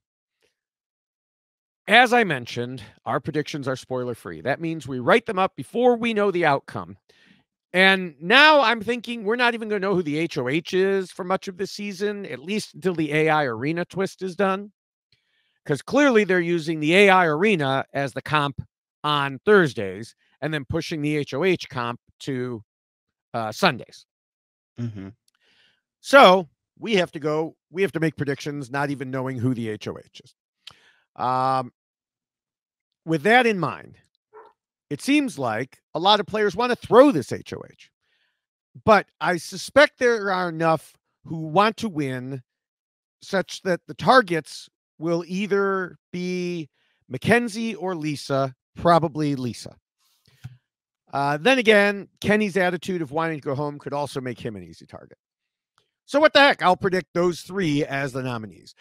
As I mentioned, our predictions are spoiler-free. That means we write them up before we know the outcome. And now I'm thinking we're not even going to know who the HOH is for much of the season, at least until the AI Arena twist is done. Because clearly they're using the AI Arena as the comp on Thursdays and then pushing the HOH comp to Sundays. So we have to make predictions, not even knowing who the HOH is. With that in mind, it seems like a lot of players want to throw this HOH, but I suspect there are enough who want to win such that the targets will either be Mackenzie or Lisa, probably Lisa. Then again, Kenny's attitude of wanting to go home could also make him an easy target. So what the heck? I'll predict those 3 as the nominees.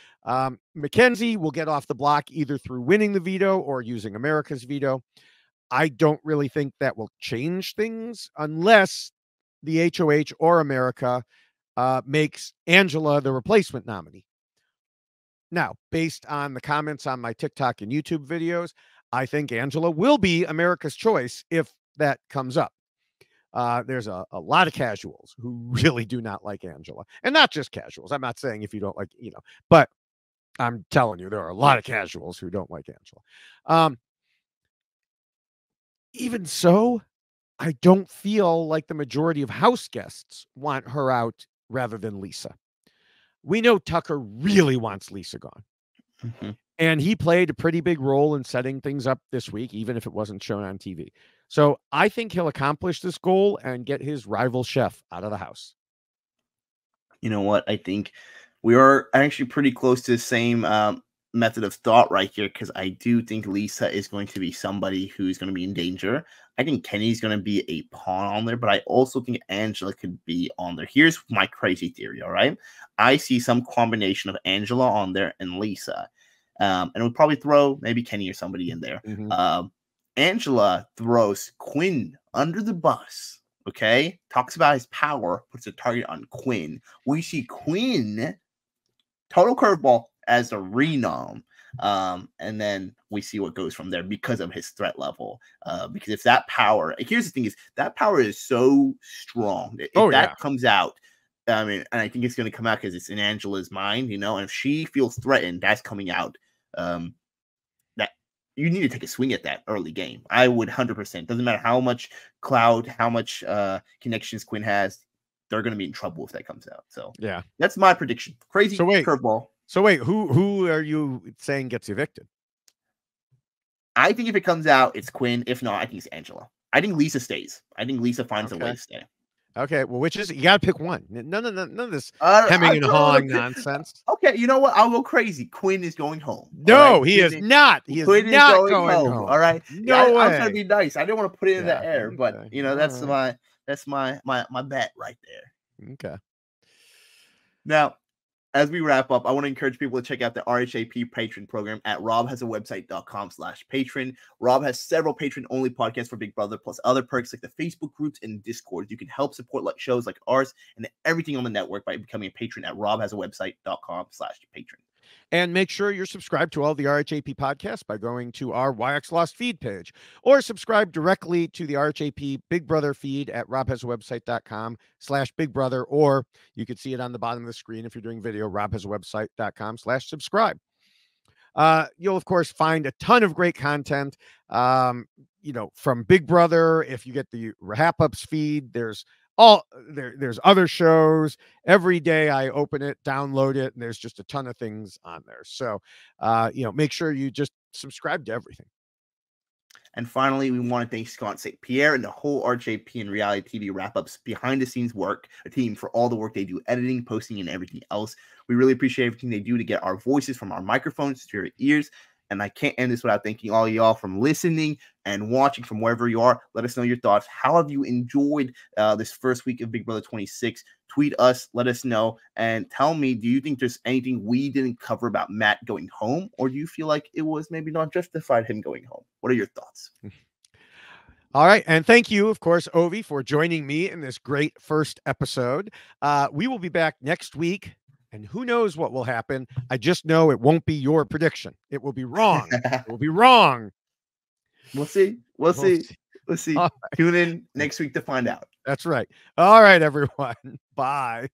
Mackenzie will get off the block either through winning the veto or using America's veto. I don't really think that will change things unless the HOH or America makes Angela the replacement nominee. Now, based on the comments on my TikTok and YouTube videos, I think Angela will be America's choice if that comes up. There's a lot of casuals who really do not like Angela, and not just casuals. I'm not saying if you don't like, but I'm telling you, there are a lot of casuals who don't like Angela. Even so, I don't feel like the majority of house guests want her out rather than Lisa. We know Tucker really wants Lisa gone. And he played a pretty big role in setting things up this week, even if it wasn't shown on TV. So I think he'll accomplish this goal and get his rival chef out of the house. You know what? I think we are actually pretty close to the same method of thought right here, because I do think Lisa is going to be somebody who's going to be in danger. I think Kenny's going to be a pawn on there, but I also think Angela could be on there. Here's my crazy theory, all right? I see some combination of Angela on there and Lisa. And we'll probably throw maybe Kenny or somebody in there. Angela throws Quinn under the bus, okay? Talks about his power, puts a target on Quinn. We see Quinn, total curveball, as a renom. And then we see what goes from there because of his threat level. Because if that power, here's the thing is, that power is so strong. If that comes out, I mean, and I think it's going to come out because it's in Angela's mind, and if she feels threatened, that's coming out. That you need to take a swing at that early game. I would 100%. Doesn't matter how much cloud, how much connections Quinn has, they're going to be in trouble if that comes out. So yeah, that's my prediction. Crazy curveball. So wait, who are you saying gets evicted? I think if it comes out, it's Quinn. If not, I think it's Angela. I think Lisa stays. I think Lisa finds a way to stay. Okay, well, which is you got to pick one. None of this hemming and hawing nonsense. Okay, you know what? I'll go crazy. Quinn is going home. No, he is not. He is not going home. All right. No way. I was trying to be nice. I didn't want to put it in the air, but you know that's my bet right there. Okay. Now, as we wrap up, I want to encourage people to check out the RHAP patron program at robhasawebsite.com/patron. Rob has several patron-only podcasts for Big Brother, plus other perks like the Facebook groups and Discord. You can help support shows like ours and everything on the network by becoming a patron at robhasawebsite.com/patron. And make sure you're subscribed to all the RHAP podcasts by going to our YX Lost feed page, or subscribe directly to the RHAP Big Brother feed at robhasawebsite.com/Big Brother, or you can see it on the bottom of the screen if you're doing video, robhasawebsite.com/subscribe. You'll of course find a ton of great content, from Big Brother. If you get the RHAP Ups feed, there's other shows every day. I open it, download it, and there's just a ton of things on there. So, make sure you just subscribe to everything. And finally, we want to thank Scott St. Pierre and the whole RHAP and reality TV wrap-ups behind the scenes team for all the work they do, editing, posting, and everything else. We really appreciate everything they do to get our voices from our microphones to your ears. And I can't end this without thanking all y'all from listening and watching from wherever you are. Let us know your thoughts. How have you enjoyed this first week of Big Brother 26? Tweet us, let us know, and tell me, do you think there's anything we didn't cover about Matt going home? Or do you feel like it was maybe not justified him going home? What are your thoughts? All right. And thank you, of course, Ovi, for joining me in this great first episode. We will be back next week. And who knows what will happen? I just know it won't be your prediction. It will be wrong. It will be wrong. We'll see. We'll see. Right. Tune in next week to find out. That's right. All right, everyone. Bye.